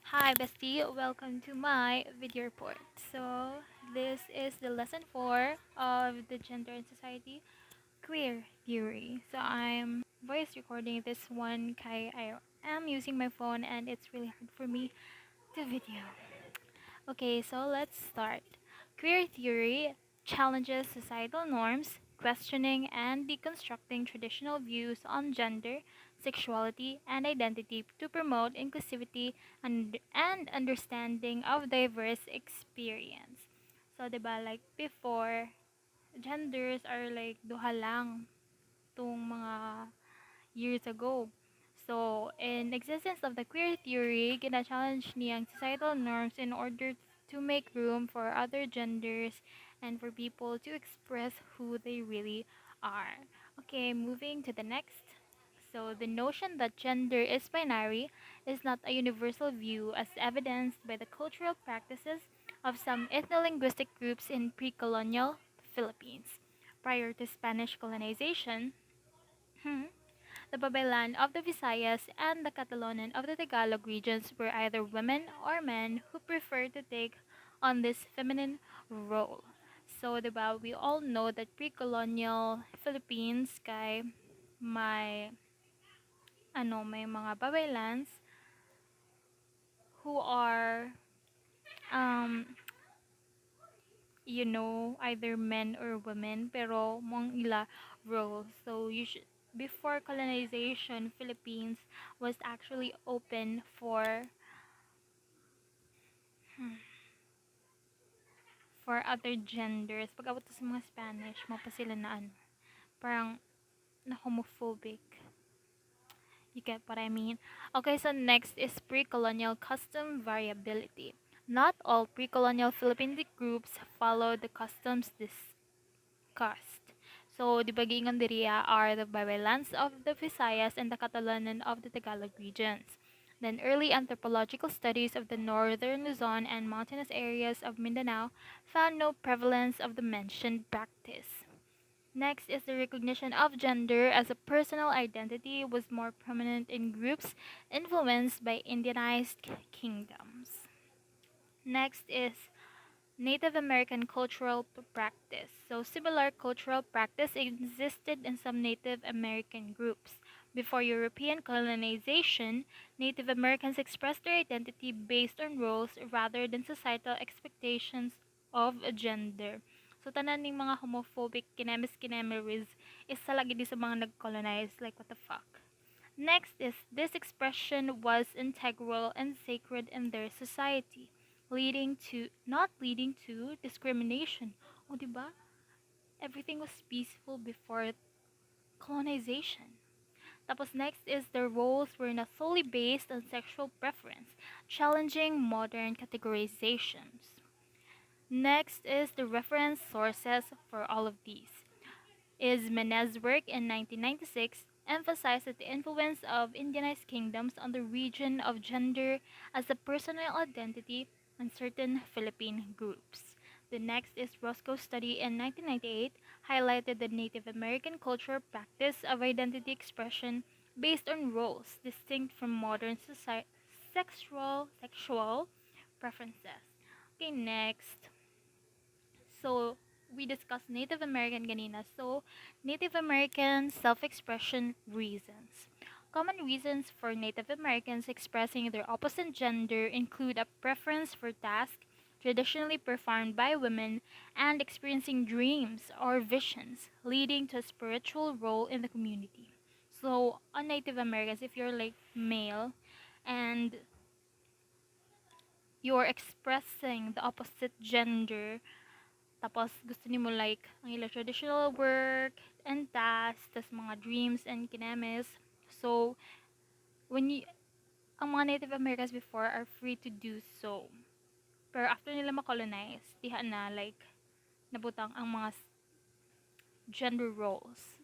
Hi, bestie. Welcome to my video report. So, this is the lesson 4 of the Gender and Society Queer Theory. So, I'm voice recording this one kaya I am using my phone and it's really hard for me to video. Okay, so let's start. Queer theory challenges societal norms, questioning and deconstructing traditional views on gender, sexuality, and identity to promote inclusivity and understanding of diverse experience. So, 'di ba, like before, genders are like duha lang tung mga years ago. So, in existence of the queer theory, gina-challenge niyang societal norms in order to make room for other genders and for people to express who they really are. Okay, moving to the next. So, the notion that gender is binary is not a universal view as evidenced by the cultural practices of some ethno-linguistic groups in pre-colonial Philippines. Prior to Spanish colonization, the Babaylan of the Visayas and the Catalonan of the Tagalog regions were either women or men who preferred to take on this feminine role. So, diba, we all know that pre-colonial Philippines kay may may mga babaylans who are um either men or women pero mong ila role. So before colonization, Philippines was actually open for other genders. Pag abot to sa mga Spanish, mapa sila na parang na homophobic. You get what I mean? Okay, so next is pre-colonial custom variability. Not all pre-colonial Philippine groups followed the customs discussed. So, the Bagingon Diria are the Babaylands of the Visayas and the Catalanan of the Tagalog regions. Then, early anthropological studies of the northern Luzon and mountainous areas of Mindanao found no prevalence of the mentioned practice. Next is the recognition of gender as a personal identity was more prominent in groups influenced by Indianized kingdoms. Next is Native American cultural practice. So, similar cultural practice existed in some Native American groups. Before European colonization, Native Americans expressed their identity based on roles rather than societal expectations of gender. So, tanan ning mga homophobic kinemis is sa lagi di sa mga nag-colonize. Like, what the fuck? Next is this expression was integral and sacred in their society, not leading to discrimination. O, di ba? Everything was peaceful before colonization. Tapos next is the roles were not solely based on sexual preference, challenging modern categorizations. Next is the reference sources for all of these. Is Menez's work in 1996 emphasized that the influence of Indianized kingdoms on the region of gender as a personal identity in certain Philippine groups. The next is Roscoe's study in 1998 highlighted the Native American cultural practice of identity expression based on roles distinct from modern sexual preferences. Okay, next. So, we discussed Native American ganina. So, Native American self-expression reasons. Common reasons for Native Americans expressing their opposite gender include a preference for tasks traditionally performed by women and experiencing dreams or visions, leading to a spiritual role in the community. So, on Native Americans, if you're like male and you're expressing the opposite gender, tapos gusto nimo like ang ila traditional work and tasks, tas mga dreams and kinemis. So, when you, ang mga Native Americans before are free to do so. Pero after nila makolonize, diha na like nabutang ang mga gender roles.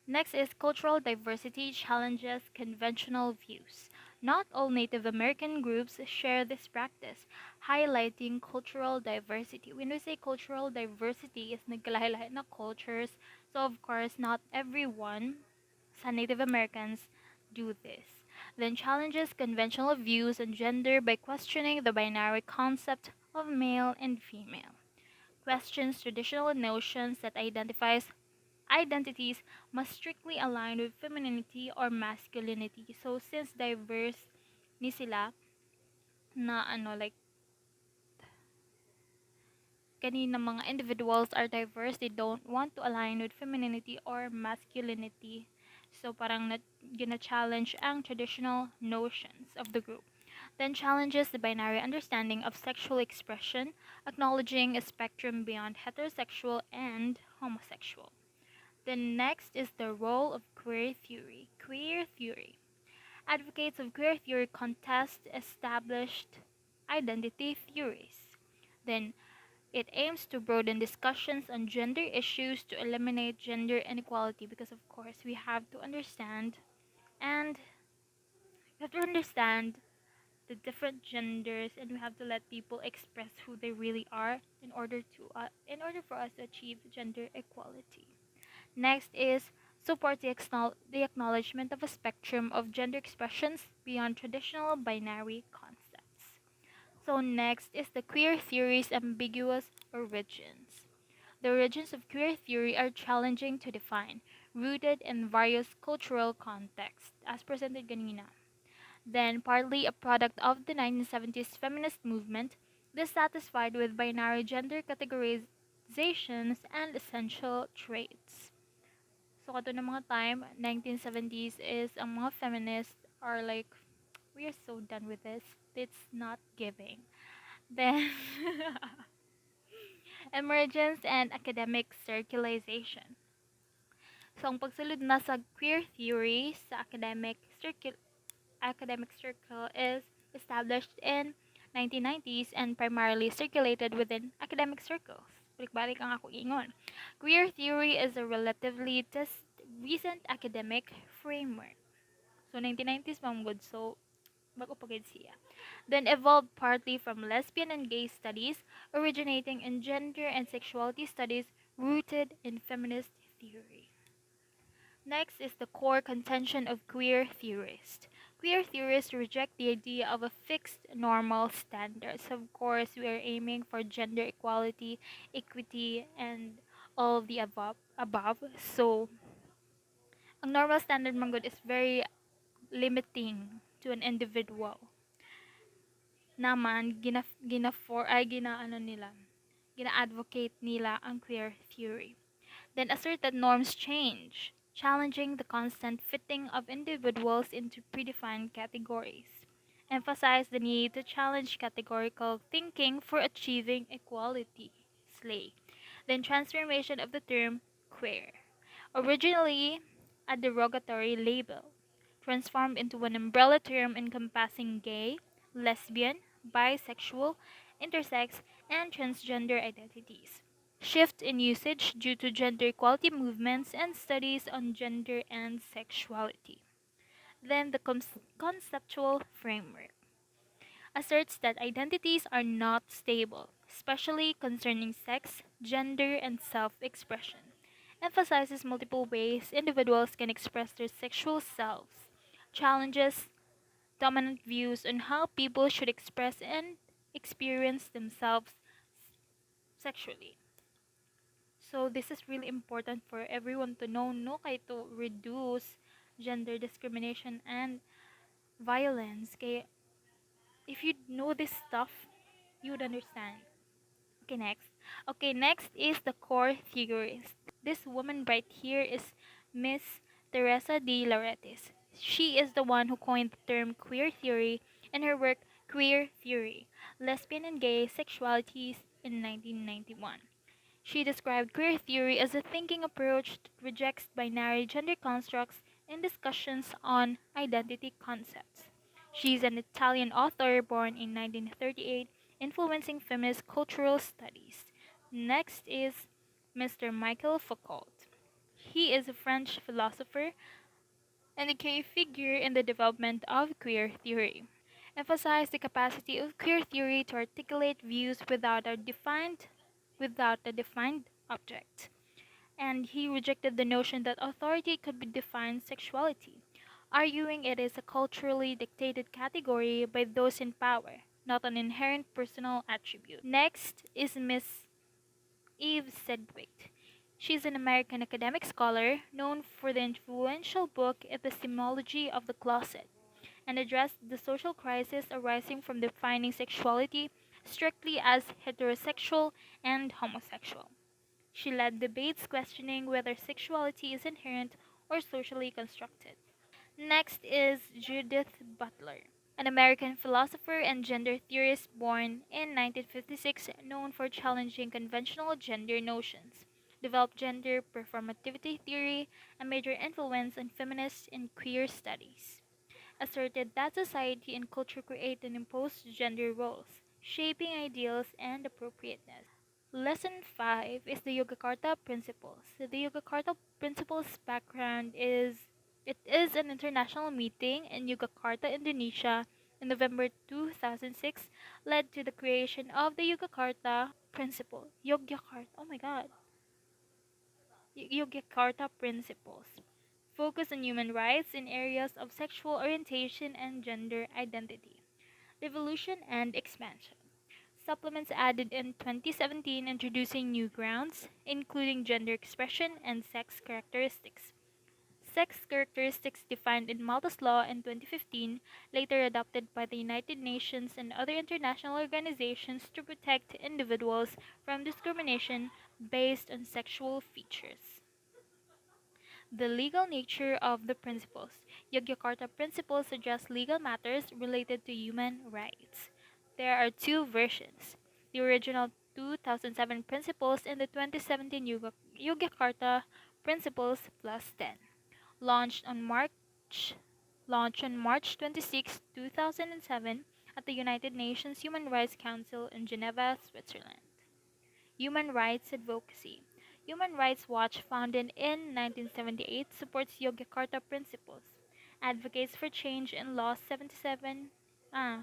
Next is cultural diversity challenges conventional views. Not all Native American groups share this practice, highlighting cultural diversity. When we say cultural diversity, is nagkalahi-lahi na cultures. So of course, not everyone sa Native Americans do this. then challenges conventional views on gender by questioning the binary concept of male and female, questions traditional notions that identities must strictly align with femininity or masculinity. So since diverse ni sila na like kanina mga individuals are diverse, they don't want to align with femininity or masculinity. So parang gina-challenge ang traditional notions of the group. Then challenges the binary understanding of sexual expression, acknowledging a spectrum beyond heterosexual and homosexual. The next is the role of queer theory. Queer theory. Advocates of queer theory contest established identity theories. Then it aims to broaden discussions on gender issues to eliminate gender inequality because of course and we have to understand the different genders and we have to let people express who they really are in order for us to achieve gender equality. Next is support the acknowledgement of a spectrum of gender expressions beyond traditional binary concepts. So next is the queer theory's ambiguous origins. The origins of queer theory are challenging to define, rooted in various cultural contexts, as presented ganina. Then, partly a product of the 1970s feminist movement, dissatisfied with binary gender categorizations and essential traits. So, kato ng mga time, 1970s is ang mga feminists are like, we are so done with this. It's not giving. Then, emergence and academic circularization. So, ang pagsulod na sa queer theory sa academic circle is established in 1990s and primarily circulated within academic circles. Balik-balik ang ako ingon. Queer theory is a relatively recent academic framework. So, 1990s mamugod. So, bago pagid siya. Then evolved partly from lesbian and gay studies, originating in gender and sexuality studies rooted in feminist theory. Next is the core contention of queer theorists. Queer theorists reject the idea of a fixed normal standard. So of course, we are aiming for gender equality, equity, and all of the above. So, ang normal standard man good is very limiting to an individual. Naman, gina-advocate nila ang queer theory. Then assert that norms change, challenging the constant fitting of individuals into predefined categories. Emphasize the need to challenge categorical thinking for achieving equality. Slay. Then transformation of the term queer. Originally a derogatory label, transformed into an umbrella term encompassing gay, lesbian, bisexual, intersex, and transgender identities. Shift in usage due to gender equality movements and studies on gender and sexuality. Then the conceptual framework asserts that identities are not stable, especially concerning sex, gender, and self expression. Emphasizes multiple ways individuals can express their sexual selves, challenges dominant views on how people should express and experience themselves sexually. So this is really important for everyone to know, no, kay to reduce gender discrimination and violence. Kay if you know this stuff, you would understand. Okay, next. Okay, next is the core theorist. This woman right here is Miss Teresa de Lauretis. She is the one who coined the term queer theory in her work Queer Theory, Lesbian and Gay Sexualities in 1991. She described queer theory as a thinking approach that rejects binary gender constructs in discussions on identity concepts. She's an Italian author born in 1938, influencing feminist cultural studies. Next is Mr. Michael Foucault. He is a French philosopher and a key figure in the development of queer theory. Emphasized the capacity of queer theory to articulate views without a defined object. And he rejected the notion that authority could be defined sexuality. arguing it is a culturally dictated category by those in power, not an inherent personal attribute. Next is Miss Eve Sedgwick. She's an American academic scholar known for the influential book Epistemology of the Closet, and addressed the social crisis arising from defining sexuality strictly as heterosexual and homosexual. She led debates questioning whether sexuality is inherent or socially constructed. Next is Judith Butler, an American philosopher and gender theorist born in 1956, known for challenging conventional gender notions, developed gender performativity theory, a major influence on feminist and queer studies, asserted that society and culture create and impose gender roles, shaping ideals and appropriateness. Lesson 5 is the Yogyakarta Principles. The Yogyakarta Principles background is it is an international meeting in Yogyakarta, Indonesia in November 2006 led to the creation of the Yogyakarta Principle. Yogyakarta, oh my god. Yogyakarta Principles focus on human rights in areas of sexual orientation and gender identity, devolution and expansion. Supplements added in 2017 introducing new grounds, including gender expression and sex characteristics. Sex characteristics defined in Malta's law in 2015, later adopted by the United Nations and other international organizations to protect individuals from discrimination based on sexual features. The legal nature of the principles. Yogyakarta Principles address legal matters related to human rights. There are two versions: the original 2007 Principles and the 2017 Yogyakarta Principles Plus 10, launched on March launched on March 26, 2007 at the United Nations Human Rights Council in Geneva, Switzerland. Human rights advocacy. Human Rights Watch, founded in 1978, supports Yogyakarta Principles, advocates for change in laws 77 ah,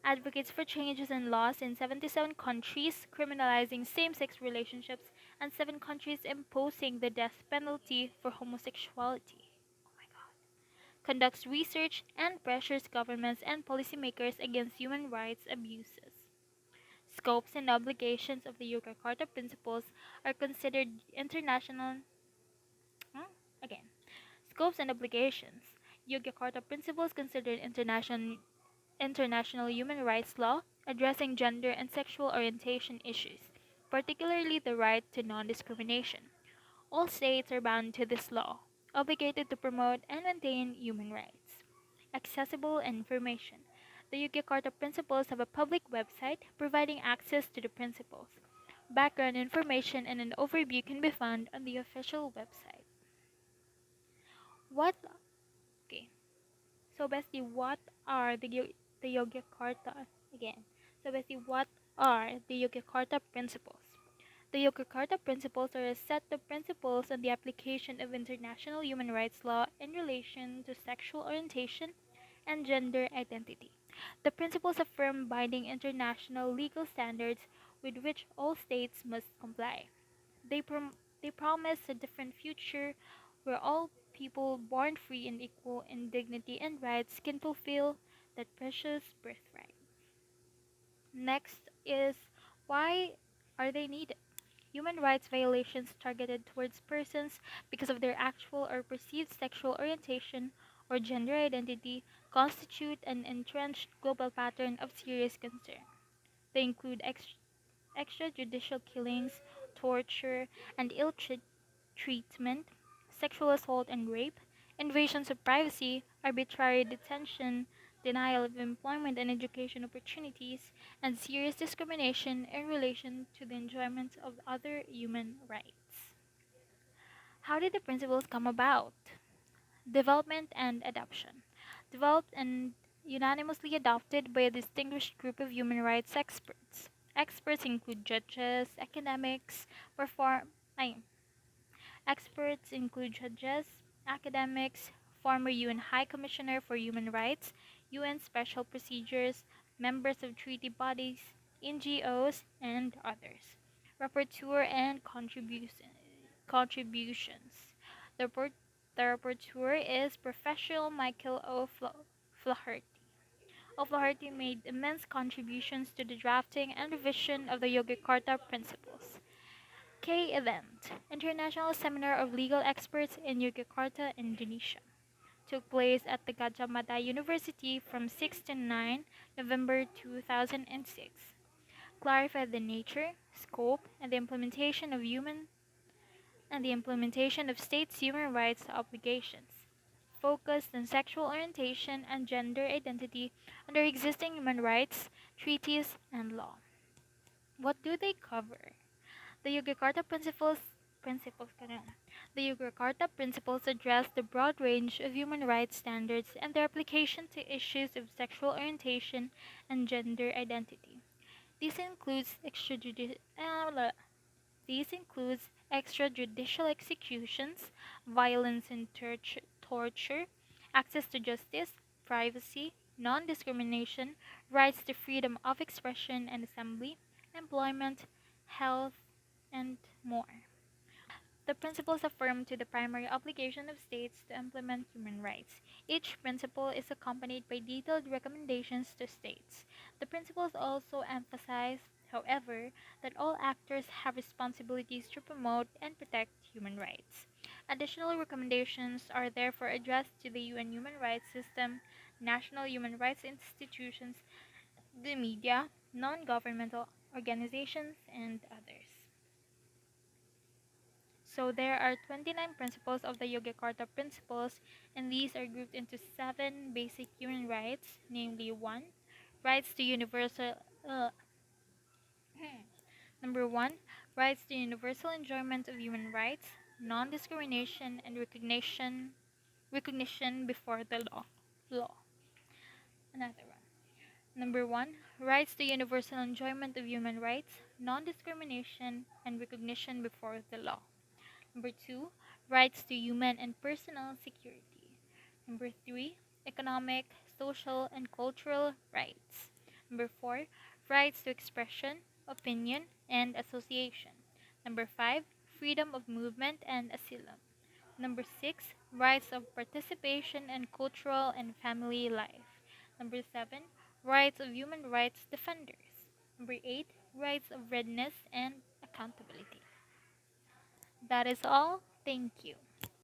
advocates for changes in laws in 77 countries criminalizing same-sex relationships and 7 countries imposing the death penalty for homosexuality. Oh my god. Conducts research and pressures governments and policymakers against human rights abuses. Scopes and obligations of the Yogyakarta Principles are considered international. Huh? Again, scopes and obligations. Yogyakarta Principles considered international human rights law addressing gender and sexual orientation issues, particularly the right to non-discrimination. All states are bound to this law, obligated to promote and maintain human rights. Accessible information. The Yogyakarta Principles have a public website providing access to the principles. Background information and an overview can be found on the official website. What? Okay. So basically, what are the Yogyakarta again? So basically, what are the Yogyakarta Principles? The Yogyakarta Principles are a set of principles on the application of international human rights law in relation to sexual orientation and gender identity. The principles affirm binding international legal standards with which all states must comply. They, they promise a different future where all people born free and equal in dignity and rights can fulfill that precious birthright. Next is, why are they needed? Human rights violations targeted towards persons because of their actual or perceived sexual orientation or gender identity constitute an entrenched global pattern of serious concern. They include extrajudicial killings, torture, and treatment, sexual assault and rape, invasions of privacy, arbitrary detention, denial of employment and education opportunities, and serious discrimination in relation to the enjoyment of other human rights. How did the principles come about? Development and adoption. Developed and unanimously adopted by a distinguished group of human rights experts. Experts include judges, academics, perform. I, Experts include judges, academics, former UN High Commissioner for Human Rights, UN Special Procedures, members of treaty bodies, NGOs, and others. Rapporteur and contributions. The, report, The rapporteur is Professor Michael Flaherty. O'Flaherty made immense contributions to the drafting and revision of the Yogyakarta Principles. K event International Seminar of Legal Experts in Yogyakarta, Indonesia. Took place at the Gajah Mada University from 6 to 9 November 2006. Clarified the nature, scope, and the implementation of states' human rights obligations. Focused on sexual orientation and gender identity under existing human rights treaties and law. What do they cover? The The Yogyakarta Principles address the broad range of human rights standards and their application to issues of sexual orientation and gender identity. This includes extrajudicial executions, violence and torture, access to justice, privacy, non discrimination, rights to freedom of expression and assembly, employment, health, and more. The principles affirm to the primary obligation of states to implement human rights. Each principle is accompanied by detailed recommendations to states. The principles also emphasize, however, that all actors have responsibilities to promote and protect human rights. Additional recommendations are therefore addressed to the UN human rights system, national human rights institutions, the media, non governmental organizations, and others. So there are 29 principles of the Yogyakarta Principles, and these are grouped into 7 basic human rights, namely 1. Rights to universal uh, Number 1. Rights to universal enjoyment of human rights, non-discrimination and recognition before the law. Another one. Number 1. Rights to universal enjoyment of human rights, non-discrimination and recognition before the law. Number 2, rights to human and personal security. Number 3, economic, social, and cultural rights. Number 4, rights to expression, opinion, and association. Number 5, freedom of movement and asylum. Number 6, rights of participation in cultural and family life. Number 7, rights of human rights defenders. Number 8, rights of readiness and accountability. That is all. Thank you.